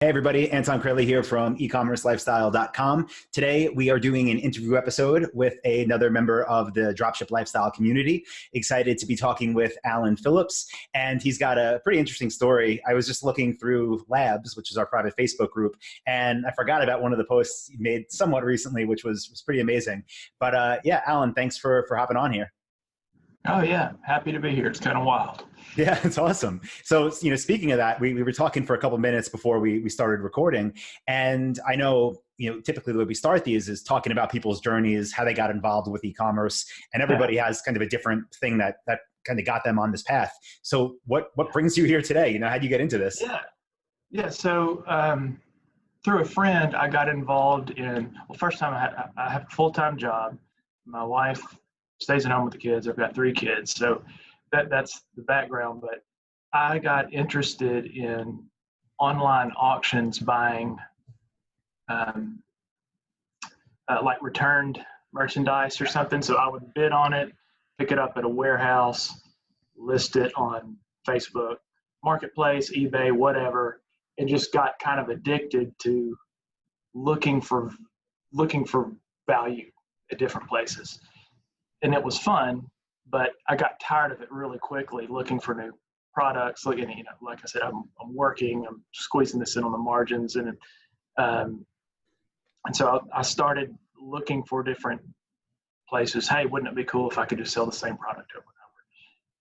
Hey everybody, Anton here from ecommercelifestyle.com. Today we are doing an interview episode with another member of the Dropship Lifestyle community. Excited to be talking with Allan Phillips, and he's got a pretty interesting story. I was just looking through Labs, which is our private Facebook group, and I forgot about one of the posts he made somewhat recently, which was pretty amazing. But yeah, Allan, thanks for hopping on here. Oh yeah, happy to be here. It's kind of wild. Yeah, it's awesome. So, speaking of that, we were talking for a couple of minutes before we started recording. And I know, typically the way we start these is talking about people's journeys, how they got involved with e-commerce. And everybody has kind of a different thing that kind of got them on this path. So what brings you here today? How'd you get into this? Yeah. So through a friend, I got involved in, first time I have a full-time job. My wife stays at home with the kids. I've got 3 kids. So that's the background, but I got interested in online auctions, buying like returned merchandise or something. So I would bid on it, pick it up at a warehouse, list it on Facebook, Marketplace, eBay, whatever, and just got kind of addicted to looking for value at different places. And it was fun, but I got tired of it really quickly, looking for new products. Looking, like I said, I'm working, I'm squeezing this in on the margins, and so I started looking for different places. Hey, wouldn't it be cool if I could just sell the same product over and over?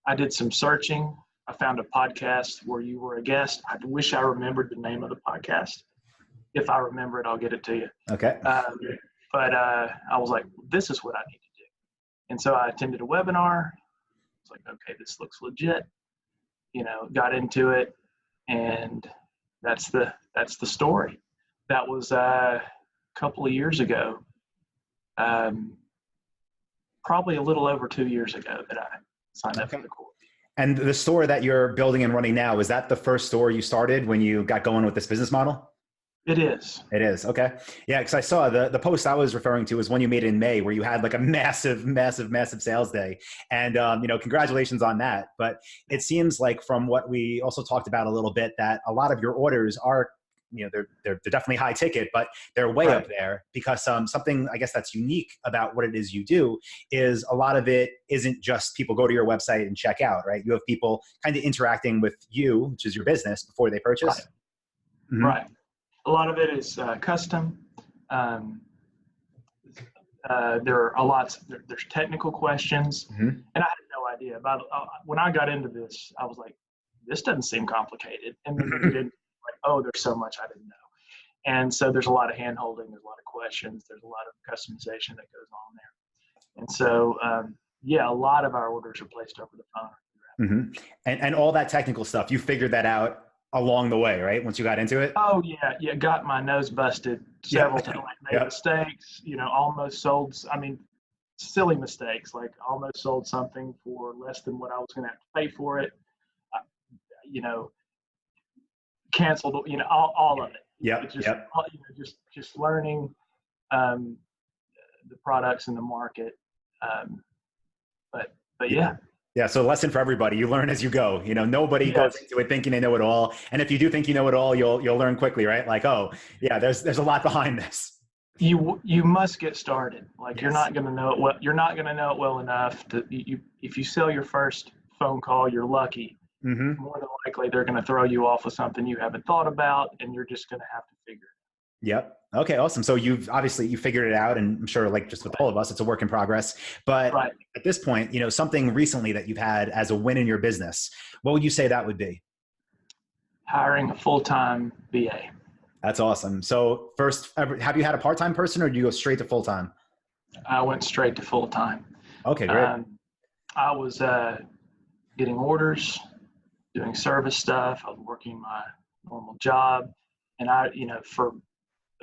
I did some searching. I found a podcast where you were a guest. I wish I remembered the name of the podcast. If I remember it, I'll get it to you. Okay. But I was like, this is what I need to do. And so I attended a webinar. It's like, okay, this looks legit. Got into it, and that's the story. That was a couple of years ago, probably a little over 2 years ago that I signed up for the course. And the store that you're building and running now, is that the first store you started when you got going with this business model? It is. It is. Okay. Yeah. Cause I saw the post I was referring to was one you made in May where you had like a massive sales day, and, congratulations on that. But it seems like from what we also talked about a little bit, that a lot of your orders are, they're definitely high ticket, but they're way up there because something I guess that's unique about what it is you do is a lot of it isn't just people go to your website and check out, right? You have people kind of interacting with you, which is your business, before they purchase. Right. Mm-hmm. Right. A lot of it is custom. There's technical questions, and I had no idea about. When I got into this, I was like, "This doesn't seem complicated," and then like, "Oh, there's so much I didn't know." And so there's a lot of hand holding, there's a lot of questions, there's a lot of customization that goes on there, and so a lot of our orders are placed over the phone. Mm-hmm. And all that technical stuff, you figured that out along the way, right? Once you got into it? Oh yeah. Got my nose busted several times. Made mistakes, almost sold, silly mistakes, like almost sold something for less than what I was going to have to pay for it. Canceled, all of it. Just learning the products in the market. But yeah. Yeah. So lesson for everybody, you learn as you go. Nobody goes into it thinking they know it all. And if you do think you know it all, you'll learn quickly, right? Like, oh yeah, there's a lot behind this. You must get started. Like, you're not going to know it well. You're not going to know it well enough if you sell your first phone call, you're lucky. Mm-hmm. More than likely, they're going to throw you off with something you haven't thought about, and you're just going to have to figure it out. Yep. Okay, awesome. So you figured it out, and I'm sure, like just with all of us, it's a work in progress. But at this point, something recently that you've had as a win in your business, what would you say that would be? Hiring a full-time VA. That's awesome. So first, have you had a part-time person, or do you go straight to full-time? I went straight to full-time. Okay, great. I was getting orders, doing service stuff. I was working my normal job, and for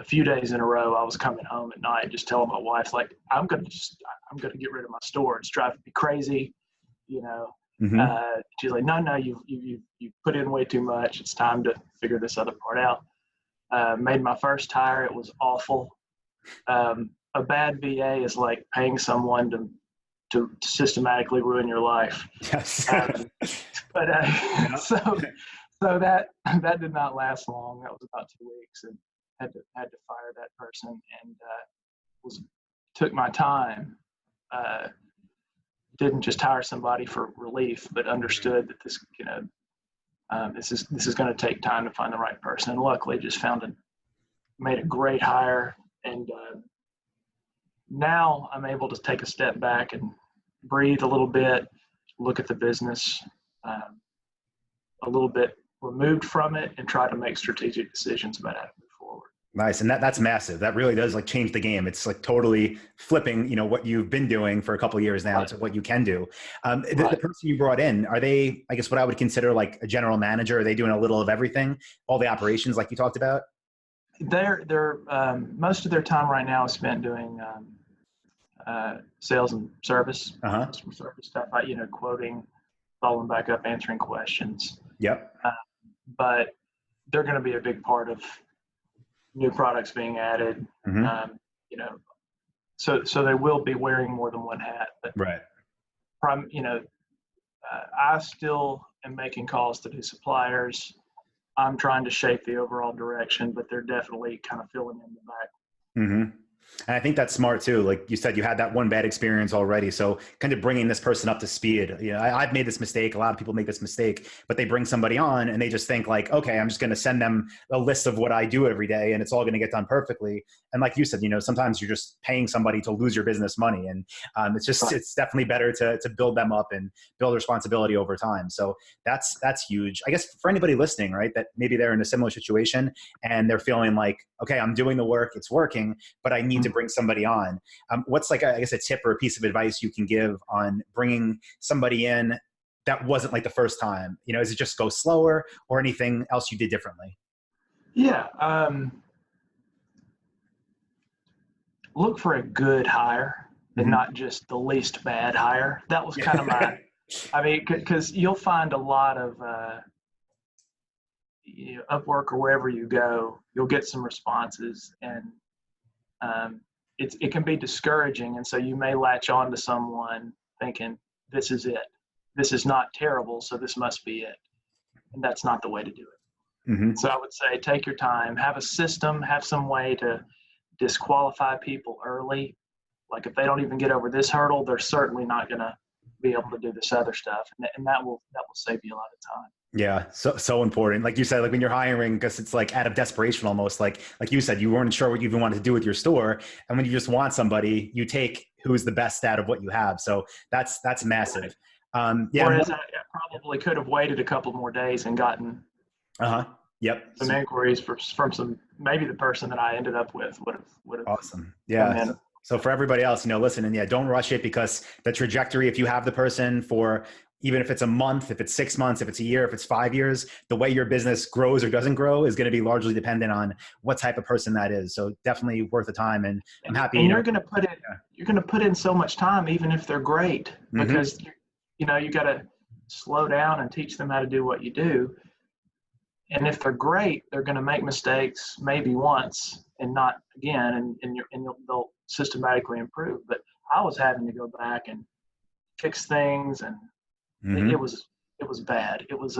a few days in a row, I was coming home at night, just telling my wife, like, I'm going to get rid of my store. It's driving me crazy. Mm-hmm. She's like, no, you put in way too much. It's time to figure this other part out. Made my first hire. It was awful. A bad VA is like paying someone to systematically ruin your life. Yes. So that did not last long. That was about 2 weeks, and had to fire that person, and took my time. Didn't just hire somebody for relief, but understood that this is going to take time to find the right person. And luckily, just made a great hire, and now I'm able to take a step back and breathe a little bit, look at the business a little bit removed from it, and try to make strategic decisions about how to move forward. Nice. And that's massive. That really does like change the game. It's like totally flipping, what you've been doing for a couple of years now Right. to what you can do. The person you brought in, are they, I guess what I would consider like a general manager? Are they doing a little of everything? All the operations like you talked about? They're most of their time right now is spent doing sales and service, customer service stuff, quoting, following back up, answering questions. Yep. But they're going to be a big part of new products being added. So they will be wearing more than one hat. But right. I still am making calls to new suppliers. I'm trying to shape the overall direction, but they're definitely kind of filling in the back. Mm-hmm. And I think that's smart too. Like you said, you had that one bad experience already. So kind of bringing this person up to speed. I've made this mistake. A lot of people make this mistake, but they bring somebody on and they just think like, okay, I'm just going to send them a list of what I do every day and it's all going to get done perfectly. And like you said, sometimes you're just paying somebody to lose your business money. And it's definitely better to build them up and build responsibility over time. So that's huge. I guess for anybody listening, right, that maybe they're in a similar situation and they're feeling like, okay, I'm doing the work, it's working, but I need to bring somebody on. What's like, I guess, a tip or a piece of advice you can give on bringing somebody in that wasn't like the first time? Is it just go slower or anything else you did differently? Yeah. Look for a good hire and not just the least bad hire. That was kind of my, because you'll find a lot of, Upwork or wherever you go, you'll get some responses, and it can be discouraging. And so you may latch on to someone thinking, this is it. This is not terrible, so this must be it. And that's not the way to do it. Mm-hmm. So I would say take your time, have a system, have some way to disqualify people early. Like if they don't even get over this hurdle, they're certainly not going to be able to do this other stuff. And that will save you a lot of time. Yeah. So important. Like you said, like when you're hiring, because it's like out of desperation, almost like you said, you weren't sure what you even wanted to do with your store. And when you just want somebody, you take who's the best out of what you have. So that's massive. Whereas I probably could have waited a couple more days and gotten some inquiries from maybe the person that I ended up with would have. Awesome. Yeah. So for everybody else, listen, and don't rush it, because the trajectory, if you have the person for, even if it's a month, if it's 6 months, if it's a year, if it's 5 years, the way your business grows or doesn't grow is going to be largely dependent on what type of person that is. So definitely worth the time. And I'm happy. And you're going to put in so much time, even if they're great, because you got to slow down and teach them how to do what you do. And if they're great, they're going to make mistakes maybe once and not again, and they'll systematically improve. But I was having to go back and fix things, and it was bad. It was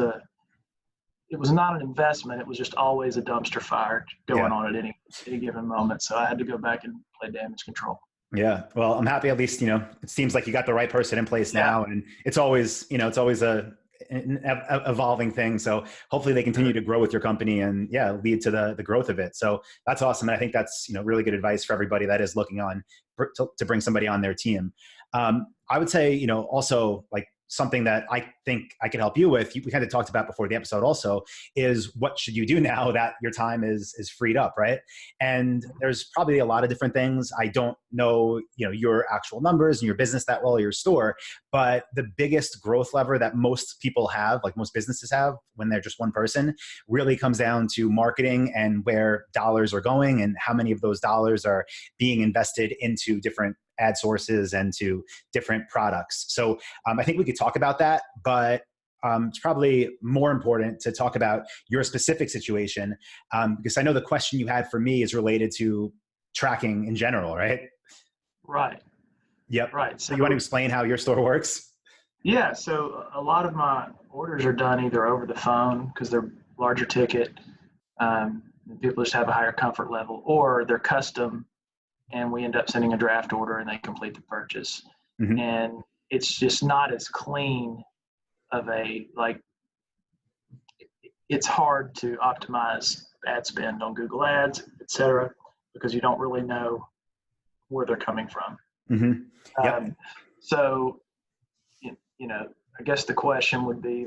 not an investment. It was just always a dumpster fire going on at any given moment. So I had to go back and play damage control. Yeah. Well, I'm happy at least, it seems like you got the right person in place now, and it's always an evolving thing. So hopefully they continue to grow with your company and lead to the growth of it. So that's awesome. And I think that's, really good advice for everybody that is looking to bring somebody on their team. I would say, also like something that I think I can help you with, we kind of talked about before the episode also, is what should you do now that your time is freed up, right? And there's probably a lot of different things. I don't know, your actual numbers and your business that well, or your store, but the biggest growth lever that most people have, like most businesses have when they're just one person, really comes down to marketing and where dollars are going and how many of those dollars are being invested into different ad sources and to different products. So I think we could talk about that, but it's probably more important to talk about your specific situation, because I know the question you had for me is related to tracking in general, right? Right. Yep. Right. So you want to explain how your store works? Yeah, so a lot of my orders are done either over the phone because they're larger ticket, and people just have a higher comfort level, or they're custom and we end up sending a draft order and they complete the purchase. Mm-hmm. And it's just not as clean of it's hard to optimize ad spend on Google Ads, et cetera, because you don't really know where they're coming from. Mm-hmm. Yep. So, I guess the question would be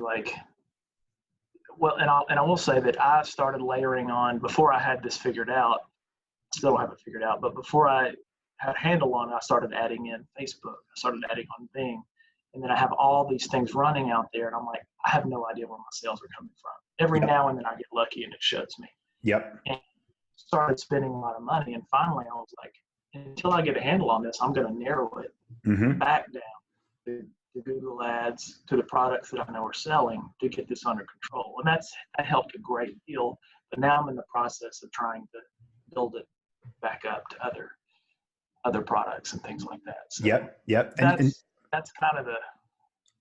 well, and I will say that I started layering on before I had this figured out. Still don't have it figured out, but before I had a handle on it, I started adding in Facebook. I started adding on Bing, and then I have all these things running out there, and I'm like, I have no idea where my sales are coming from. Every now and then I get lucky and it shows me. Yep. And started spending a lot of money, and finally I was like, until I get a handle on this, I'm going to narrow it back down to Google Ads, to the products that I know are selling, to get this under control. And that helped a great deal. But now I'm in the process of trying to build it back up to other products and things like that. So yep. That's kind of the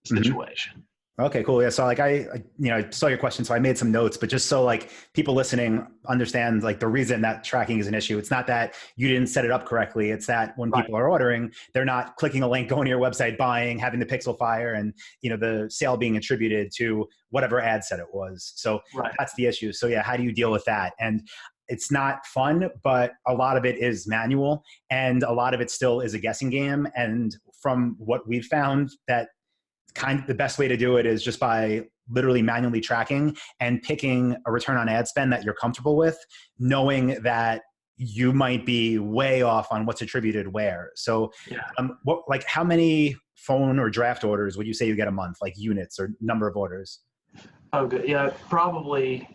situation. Okay, cool. Yeah. So I saw your question, so I made some notes, but just so like people listening understand like the reason that tracking is an issue. It's not that you didn't set it up correctly. It's that when people are ordering, they're not clicking a link, going to your website, buying, having the pixel fire, and the sale being attributed to whatever ad set it was. So that's the issue. So yeah, how do you deal with that? And it's not fun, but a lot of it is manual, and a lot of it still is a guessing game. And from what we've found, that kind of the best way to do it is just by literally manually tracking and picking a return on ad spend that you're comfortable with, knowing that you might be way off on what's attributed where. So how many phone or draft orders would you say you get a month, like units or number of orders? Oh, good. Yeah, probably.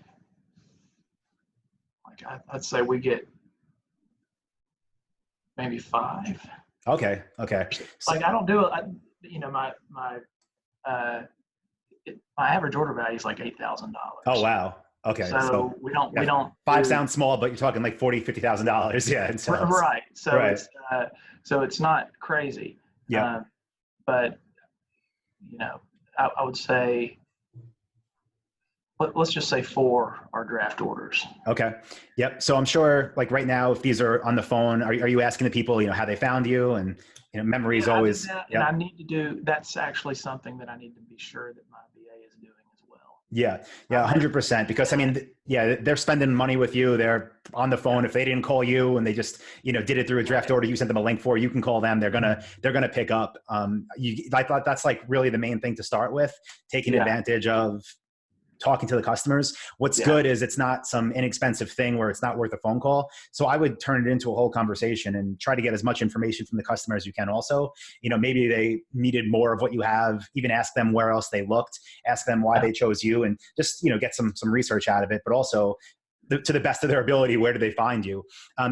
I'd say we get maybe 5. Okay. So, I don't do it. My average order value is like $8,000. Oh, wow. Okay. So we don't 5 sounds small, but you're talking like $40,000-$50,000. Yeah. Right. So it's not crazy. Yeah. But I would say, let's just say 4 are draft orders. Okay. Yep. So I'm sure like right now, if these are on the phone, are you asking the people, how they found you, and memory is always. And I need to do, that's actually something that I need to be sure that my VA is doing as well. Yeah. 100%. Because they're spending money with you. They're on the phone. If they didn't call you and they just, did it through a draft order, you sent them a link for, you can call them. They're going to pick up. I thought that's like really the main thing to start with, taking advantage of talking to the customers. What's good is it's not some inexpensive thing where it's not worth a phone call. So I would turn it into a whole conversation and try to get as much information from the customer as you can also. Maybe they needed more of what you have, even ask them where else they looked, ask them why they chose you, and just, get some research out of it, but also to the best of their ability, where do they find you?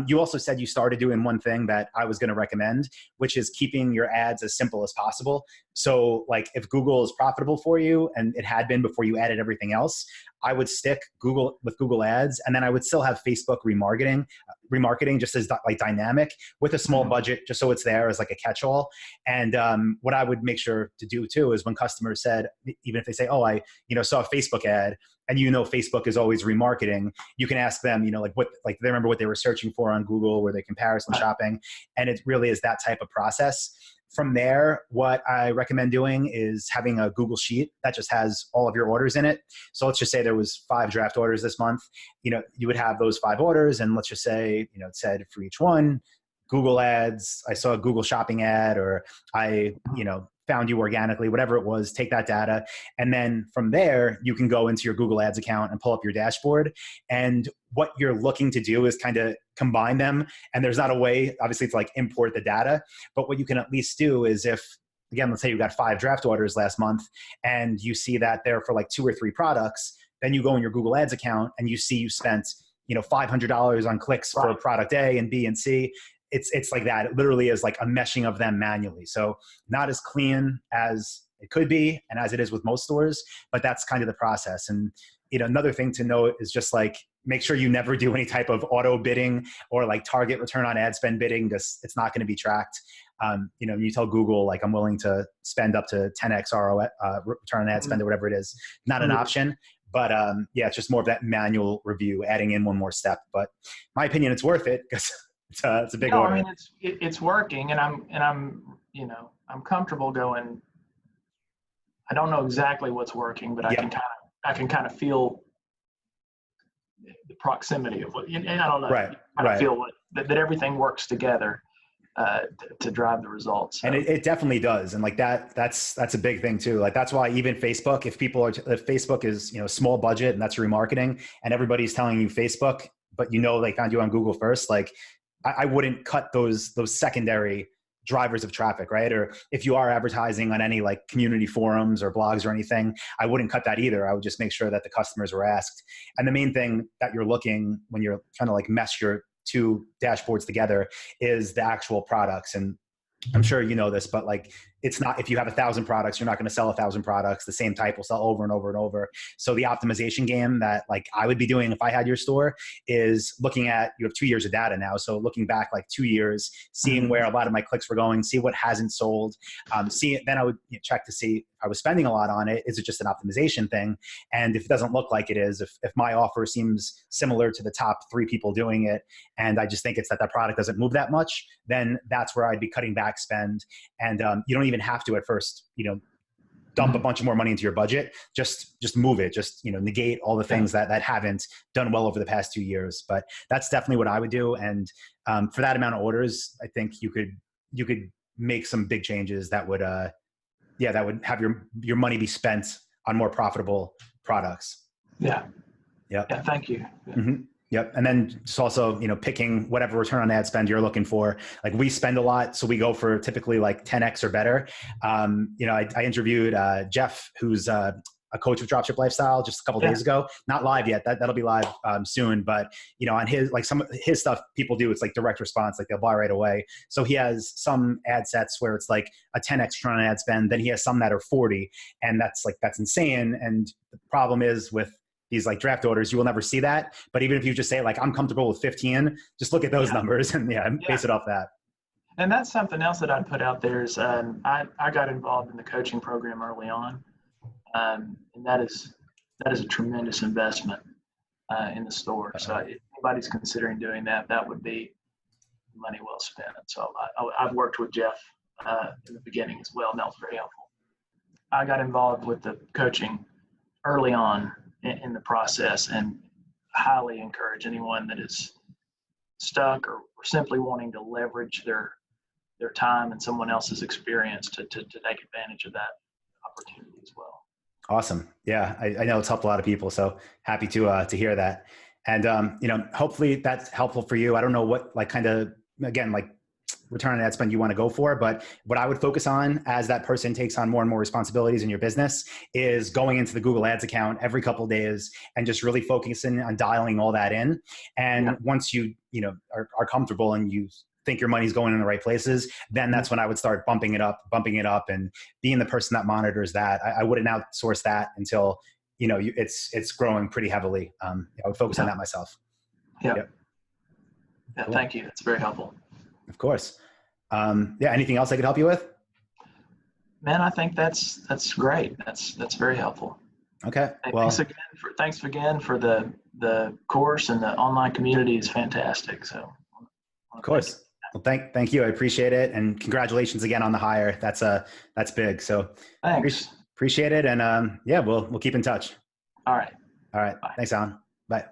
You also said you started doing one thing that I was going to recommend, which is keeping your ads as simple as possible. So like if Google is profitable for you, and it had been before you added everything else, I would stick with Google Ads, and then I would still have Facebook remarketing just as like dynamic with a small budget, just so it's there as like a catch-all. And what I would make sure to do too is when customers said, even if they say, oh, I saw a Facebook ad, and Facebook is always remarketing, you can ask them, they remember what they were searching for on Google, were they comparison shopping, and it really is that type of process. From there, what I recommend doing is having a Google Sheet that just has all of your orders in it. So let's just say there was 5 draft orders this month. You would have those 5 orders, and let's just say, it said for each one, Google Ads, I saw a Google Shopping ad, or I, found you organically, whatever it was, take that data. And then from there, you can go into your Google Ads account and pull up your dashboard. And what you're looking to do is kind of combine them. And there's not a way, obviously, to like import the data. But what you can at least do is if, again, let's say you got 5 draft orders last month, and you see that they're for like 2 or 3 products, then you go in your Google Ads account and you see you spent, $500 on clicks for product A and B and C. It's like that. It literally is like a meshing of them manually. So not as clean as it could be and as it is with most stores, but that's kind of the process. And another thing to note is just like, make sure you never do any type of auto bidding or like target return on ad spend bidding, because it's not going to be tracked. You tell Google, like, I'm willing to spend up to 10x return on ad spend or whatever it is, not an option. But yeah, it's just more of that manual review, adding in one more step. But my opinion, it's worth it because it's a big order. I mean, it's working, and I'm comfortable going. I don't know exactly what's working, but I can kind of feel the proximity of what, and I don't know. Right. I feel that everything works together to drive the results. So. And it definitely does. And like that's a big thing too. Like, that's why even Facebook, if Facebook is, small budget and that's your remarketing, and everybody's telling you Facebook, but they found you on Google first, like I wouldn't cut those secondary drivers of traffic, right? Or if you are advertising on any like community forums or blogs or anything, I wouldn't cut that either. I would just make sure that the customers were asked. And the main thing that you're looking when you're trying to like mesh your two dashboards together is the actual products. And I'm sure you know this, but like, it's not, if you have 1,000 products, you're not going to sell 1,000 products. The same type will sell over and over and over. So the optimization game that like I would be doing if I had your store is looking at, you have 2 years of data now. So looking back like 2 years, seeing where a lot of my clicks were going, see what hasn't sold, then I would check to see if I was spending a lot on it. Is it just an optimization thing? And if it doesn't look like it is, if my offer seems similar to the top 3 people doing it, and I just think it's that product doesn't move that much, then that's where I'd be cutting back spend. And you don't even have to at first, dump a bunch of more money into your budget. Just move it. Just, negate all the things that haven't done well over the past 2 years. But that's definitely what I would do. And for that amount of orders, I think you could make some big changes that would, that would have your money be spent on more profitable products. Yeah. Yeah. Yeah. Thank you. Yeah. Mm-hmm. Yep. And then just also, picking whatever return on ad spend you're looking for. Like, we spend a lot, so we go for typically like 10x or better. I interviewed Jeff, who's a coach of Dropship Lifestyle, just a couple days ago. Not live yet. That'll be live soon. But on his, like, some of his stuff people do, it's like direct response, like they'll buy right away. So he has some ad sets where it's like a 10x return on ad spend. Then he has some that are 40, and that's insane. And the problem is with these like draft orders, you will never see that. But even if you just say like, I'm comfortable with 15, just look at those numbers and base it off that. And that's something else that I'd put out there is I got involved in the coaching program early on. And that is a tremendous investment in the store. So if anybody's considering doing that, that would be money well spent. So I've worked with Jeff in the beginning as well, and that was very helpful. I got involved with the coaching early on in the process, and highly encourage anyone that is stuck or simply wanting to leverage their time and someone else's experience to take advantage of that opportunity as well. Awesome. Yeah, I know it's helped a lot of people, so happy to hear that. And hopefully that's helpful for you. I don't know what return on ad spend you want to go for, but what I would focus on as that person takes on more and more responsibilities in your business is going into the Google Ads account every couple of days and just really focusing on dialing all that in. And once you are comfortable and you think your money's going in the right places, then that's when I would start bumping it up and being the person that monitors that. I wouldn't outsource that until it's growing pretty heavily. I would focus on that myself. Yeah. Cool. Thank you. That's very helpful. Of course. Anything else I could help you with? Man, I think that's great. That's very helpful. Okay. Thanks again for the course, and the online community is fantastic. So of course. Well, thank you. I appreciate it. And congratulations again on the hire. That's big. So thanks. Appreciate it. And we'll keep in touch. All right. Bye. Thanks, Allan. Bye.